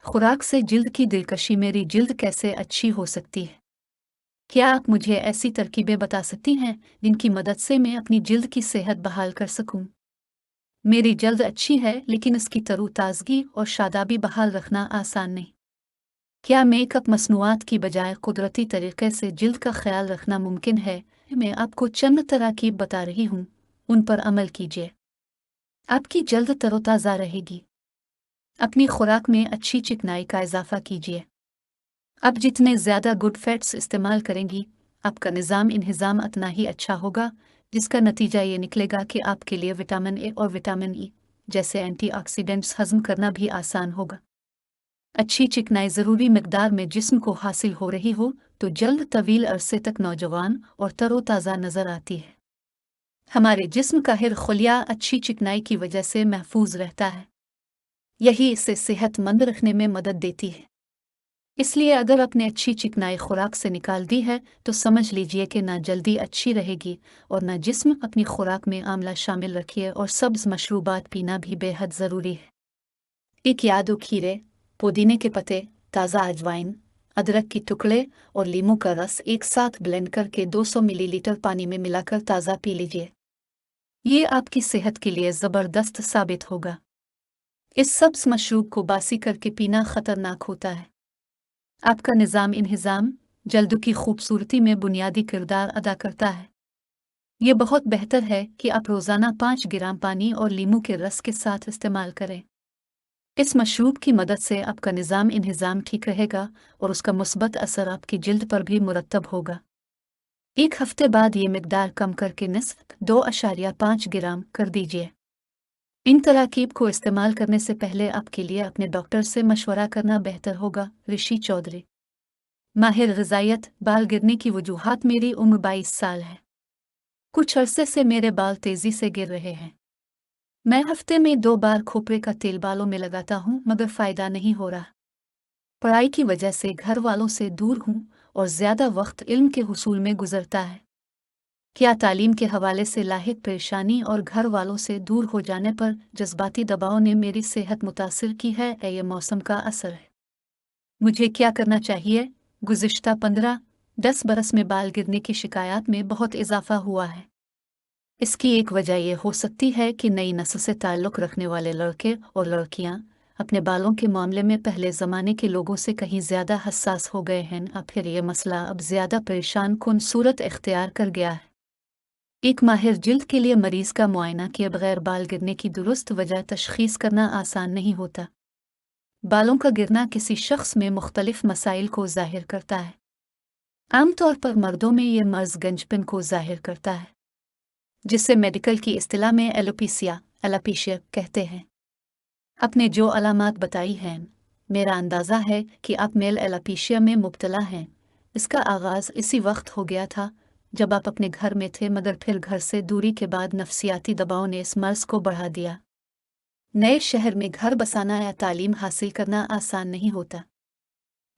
खुराक से जिल्द की दिलकशी मेरी जिल्द कैसे अच्छी हो सकती है? क्या आप मुझे ऐसी तरकीबें बता सकती हैं जिनकी मदद से मैं अपनी जिल्द की सेहत बहाल कर सकूं? मेरी जल्द अच्छी है लेकिन इसकी तरोताज़गी और शादाबी बहाल रखना आसान नहीं। क्या मेकअप मसनूआत की बजाय कुदरती तरीके से जिल्द का ख्याल रखना मुमकिन है? मैं आपको चंद तरकीब बता रही हूँ, उन पर अमल कीजिए। आपकी जल्द तरोताज़ा रहेगी। अपनी खुराक में अच्छी चिकनाई का इजाफा कीजिए। आप जितने ज़्यादा गुड फैट्स इस्तेमाल करेंगी, आपका निज़ाम इंहिज़ाम उतना ही अच्छा होगा, जिसका नतीजा ये निकलेगा कि आपके लिए विटामिन ए और विटामिन ई जैसे एंटीऑक्सीडेंट्स हज़म करना भी आसान होगा। अच्छी चिकनाई ज़रूरी मिकदार में जिस्म को हासिल हो रही हो, तो जल्द तवील अरसे तक नौजवान और तरोताज़ा नज़र आती है। हमारे जिस्म का हर खुलिया अच्छी चिकनाई की वजह से महफूज रहता है। यही इसे सेहतमंद रखने में मदद देती है। इसलिए अगर आपने अच्छी चिकनाई खुराक से निकाल दी है तो समझ लीजिए कि ना जल्दी अच्छी रहेगी और ना जिस्म। अपनी खुराक में आंवला शामिल रखिए और सब्ज़ मशरूबात पीना भी बेहद ज़रूरी है। एक या दो खीरे, पुदीने के पत्ते, ताज़ा अजवाइन, अदरक के टुकड़े और लीमू का रस एक साथ ब्लेंड करके 200 मिलीलीटर पानी में मिलाकर ताज़ा पी लीजिए। ये आपकी सेहत के लिए ज़बरदस्त साबित होगा। इस सब्ज़ मशरूब को बासी करके पीना ख़तरनाक होता है। आपका निज़ाम इंहिज़ाम जल्द की खूबसूरती में बुनियादी किरदार अदा करता है। ये बहुत बेहतर है कि आप रोज़ाना 5 ग्राम पानी और लीमू के रस के साथ इस्तेमाल करें। इस मशरूब की मदद से आपका निज़ाम इंहिज़ाम ठीक रहेगा और उसका मुस्बत असर आपकी जिल्द पर भी मुरतब होगा। एक हफ्ते बाद ये मिकदार कम करके निस्फ 2.5 ग्राम कर दीजिए। इन तराकीब को इस्तेमाल करने से पहले आपके लिए अपने डॉक्टर से मशवरा करना बेहतर होगा। ऋषि चौधरी। माहिर ग़िज़ाइयत। बाल गिरने की वजूहात। मेरी उम्र 22 साल है। कुछ अरसे से मेरे बाल तेज़ी से गिर रहे हैं। मैं हफ्ते में 2 बार खोपरे का तेल बालों में लगाता हूँ मगर फ़ायदा नहीं हो रहा। पढ़ाई की वजह से घर वालों से दूर हूँ और ज़्यादा वक्त इल्म के हुसूल में गुजरता है। क्या तालीम के हवाले से लाहिक परेशानी और घर वालों से दूर हो जाने पर जज्बाती दबाव ने मेरी सेहत मुतासिर की है? ये मौसम का असर है। मुझे क्या करना चाहिए? गुज़िश्ता 15-10 बरस में बाल गिरने की शिकायत में बहुत इजाफा हुआ है। इसकी एक वजह यह हो सकती है कि नई नस्ल से ताल्लुक़ रखने वाले लड़के और लड़कियां अपने बालों के मामले में पहले ज़माने के लोगों से कहीं ज़्यादा हसास हो गए हैं। अब फिर यह मसला अब ज़्यादा परेशान कुन सूरत इख्तियार कर गया है। एक माहिर जिल्द के लिए मरीज़ का मुआयना किए बगैर बाल गिरने की दुरुस्त वजह तशख़ीस करना आसान नहीं होता। बालों का गिरना किसी शख्स में मुख्तलिफ मसाइल को ज़ाहिर करता है। आमतौर पर मर्दों में यह मर्ज़ गंजपन को ज़ाहिर करता है, जिसे मेडिकल की इस्तिलाह में एलोपेशिया कहते हैं। आपने जो अलामात बताई हैं, मेरा अंदाज़ा है कि आप मेल एलोपेशिया में मुब्तला हैं। इसका आगाज़ इसी वक्त हो गया था जब आप अपने घर में थे, मगर फिर घर से दूरी के बाद नफसियाती दबाव ने इस मर्ज़ को बढ़ा दिया। नए शहर में घर बसाना या तालीम हासिल करना आसान नहीं होता।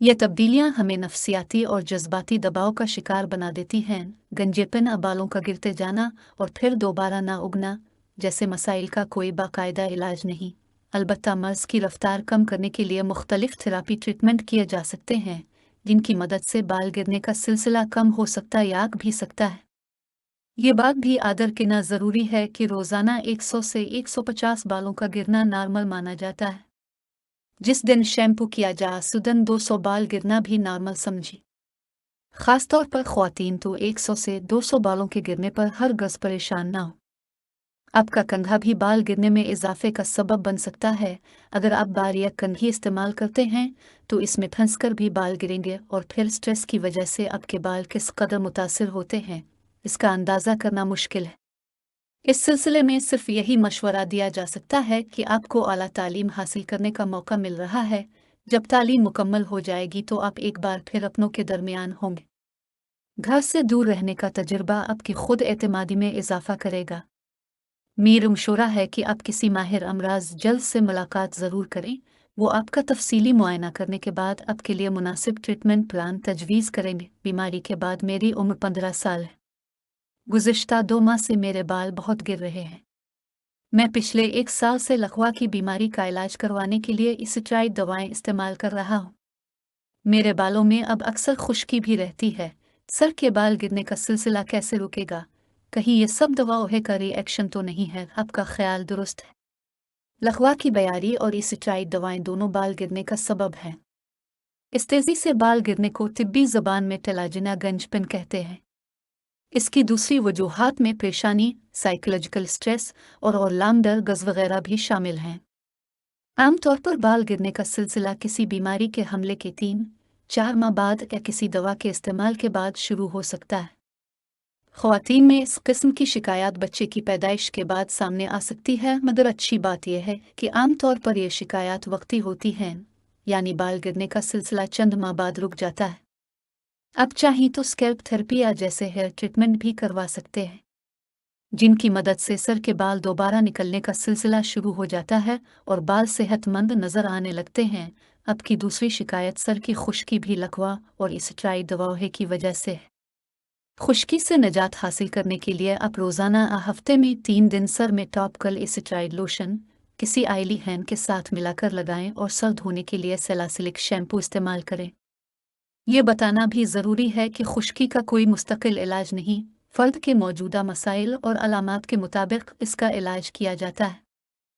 ये तब्दीलियां हमें नफसियाती और जज्बाती दबाव का शिकार बना देती हैं। गंजेपन, बालों का गिरते जाना और फिर दोबारा ना उगना जैसे मसाइल का कोई बाकायदा इलाज नहीं। अलबत्ता मर्ज़ की रफ्तार कम करने के लिए मुख्तलिफ थेरापी ट्रीटमेंट किए जा सकते हैं, जिनकी मदद से बाल गिरने का सिलसिला कम हो सकता या भी सकता है। ये बात भी आदर करना ज़रूरी है कि रोज़ाना 100 से 150 बालों का गिरना नॉर्मल माना जाता है। जिस दिन शैम्पू किया जा उस दिन 200 बाल गिरना भी नॉर्मल समझी। ख़ास तौर पर ख़्वातीन तो 100 से 200 बालों के गिरने पर हरगिज़ परेशान ना हो। आपका कंघा भी बाल गिरने में इजाफे का सबब बन सकता है। अगर आप बार या कंघी इस्तेमाल करते हैं तो इसमें फंसकर भी बाल गिरेंगे और फिर स्ट्रेस की वजह से आपके बाल किस कदर मुतासिर होते हैं, इसका अंदाज़ा करना मुश्किल है। इस सिलसिले में सिर्फ यही मशवरा दिया जा सकता है कि आपको आला तालीम हासिल करने का मौका मिल रहा है। जब तालीम मुकम्मल हो जाएगी तो आप एक बार फिर अपनों के दरमियान होंगे। घर से दूर रहने का तजुर्बा आपकी खुद एतमादी में इजाफा करेगा। मेरा मशवरा है कि आप किसी माहिर अमराज जल्द से मुलाकात ज़रूर करें। वो आपका तफसीली मुआयना करने के बाद आपके लिए मुनासिब ट्रीटमेंट प्लान तजवीज़ करेंगे। बीमारी के बाद मेरी उम्र 15 साल है। गुज़िश्ता 2 माह से मेरे बाल बहुत गिर रहे हैं। मैं पिछले 1 साल से लकवा की बीमारी का इलाज करवाने के लिए इसेट्राइड दवाएं इस्तेमाल कर रहा हूँ। मेरे बालों में अब अक्सर खुश्की भी रहती है। सर के बाल गिरने का सिलसिला कैसे रुकेगा? कहीं ये सब दवाओं का रिएक्शन तो नहीं है? आपका ख्याल दुरुस्त है। लकवा की बयारी और इसेट्राइड दवाएं दोनों बाल गिरने का सबब हैं। इस तेजी से बाल गिरने को तिब्बी जबान में टेलाजिना गंजपन कहते हैं। इसकी दूसरी वजूहात में परेशानी, साइकोलॉजिकल स्ट्रेस और लामडर गज वगैरह भी शामिल हैं। आमतौर पर बाल गिरने का सिलसिला किसी बीमारी के हमले के 3-4 माह बाद या किसी दवा के इस्तेमाल के बाद शुरू हो सकता है। ख्वातीन में इस किस्म की शिकायत बच्चे की पैदाइश के बाद सामने आ सकती है, मगर अच्छी बात यह है कि आमतौर पर यह शिकायत वक्ती होती हैं, यानी बाल गिरने का सिलसिला चंद माह बाद रुक जाता है। अब चाहें तो स्कैल्प थेरेपी या जैसे हेयर ट्रीटमेंट भी करवा सकते हैं, जिनकी मदद से सर के बाल दोबारा निकलने का सिलसिला शुरू हो जाता है और बाल सेहतमंद नजर आने लगते हैं। अब की दूसरी शिकायत सर की खुश्की भी लकवा और इसेट्राइड दवाओं की वजह से है। खुश्की से निजात हासिल करने के लिए आप रोज़ाना हफ्ते में 3 दिन सर में टॉपिकल एसिट्राइड लोशन किसी आयली हैंड के साथ मिलाकर लगाएं और सर धोने के लिए सैलिसिलिक शैम्पू इस्तेमाल करें। ये बताना भी ज़रूरी है कि खुश्की का कोई मुस्तकिल इलाज नहीं, फ़र्द के मौजूदा मसाइल और अलामात के मुताबिक इसका इलाज किया जाता है।